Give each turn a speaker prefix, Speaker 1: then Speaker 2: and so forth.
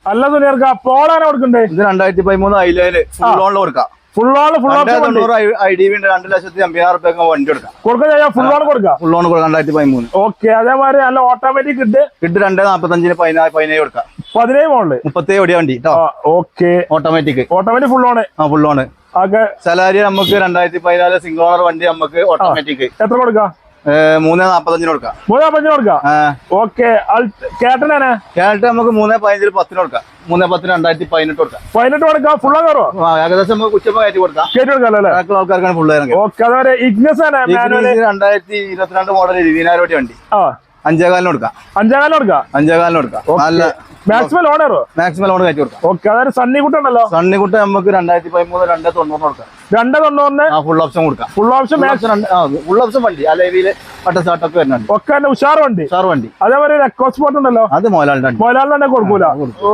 Speaker 1: അല്ല സുനിയർക്ക പോളാണ് കൊടുക്കണ്ടേ?
Speaker 2: ഇത് 2013 ഐലൈന് ഫുൾ ലോണിൽ കൊടുക്കാം.
Speaker 1: Full on full option
Speaker 2: IDV ഉണ്ട്. 2,80,000 വണ്ടി കൊടുക്കാം.
Speaker 1: കൊടുക്കാം. ഫുൾ ഓൺ കൊടുക്കാം.
Speaker 2: ഫുൾ ലോൺ കൊടുക്കാം 2013.
Speaker 1: ഓക്കെ. അതേമാതിരി നല്ല ഓട്ടോമാറ്റിക്
Speaker 2: കിഡ് 2,45 17 കൊടുക്കാം.
Speaker 1: 17 മോളില്
Speaker 2: 37 ഓടിയ വണ്ടി കേട്ടോ.
Speaker 1: Okay.
Speaker 2: Automatic
Speaker 1: full on.
Speaker 2: Full loan. Salary നമുക്ക് 2014 സിംഗിൾ ഓണർ വണ്ടി നമുക്ക് ഓട്ടോമാറ്റിക്.
Speaker 1: എത്ര കൊടുക്കാം?
Speaker 2: 3,45 കൊടുക്കാം.
Speaker 1: 3,45 കൊടുക്കാം. ഓക്കെ. കേട്ടനാണ്
Speaker 2: കേട്ട് നമുക്ക് 3,15 10 കൊടുക്കാം. 3,10 2018 കൊടുക്കാം.
Speaker 1: 18 കൊടുക്കാം. ഫുൾ ഓൺ കയറോ?
Speaker 2: ഏകദേശം നമുക്ക് ഉച്ചപ്പോ കയറ്റി കൊടുക്കാം.
Speaker 1: കയറ്റി കൊടുക്കാം.
Speaker 2: ആൾക്കാർക്കാണ് ഫുൾ ഇറങ്ങി.
Speaker 1: ഓക്കെ. അതേപോലെ ഇഗ്നസ് ആണ്
Speaker 2: 2022 മോഡൽ 20,000 വണ്ടി 5,4 കൊടുക്കാം.
Speaker 1: 5,4 കൊടുക്കാം.
Speaker 2: 5,4 കൊടുക്കാം. നല്ല
Speaker 1: മാക്സിമം ലോൺ കയറോ?
Speaker 2: മാക്സിമം ലോൺ കയറ്റി കൊടുക്കാം.
Speaker 1: ഓക്കെ. അതായത് സണ്ണിക്കുട്ടുണ്ടല്ലോ.
Speaker 2: സണ്ണിക്കുട്ട നമുക്ക് 2013 2,90 കൊടുക്കാം.
Speaker 1: 2,90
Speaker 2: ഫുൾ ഓപ്ഷൻ കൊടുക്കാം.
Speaker 1: ഫുൾ ഓപ്ഷൻ
Speaker 2: ഫുൾ ഓപ്ഷൻ വണ്ടി അലവില് പട്ടസാട്ടൊക്കെ വരുന്നുണ്ട്.
Speaker 1: ഒക്കെ ഉഷാർ വണ്ടി.
Speaker 2: ഉഷാർ വണ്ടി.
Speaker 1: അതേപോലെ എക്കോ സ്പോർട്ട് ഉണ്ടല്ലോ.
Speaker 2: അത് മോലാലിന്റെ
Speaker 1: തന്നെ കൊടുക്കൂല. ഓ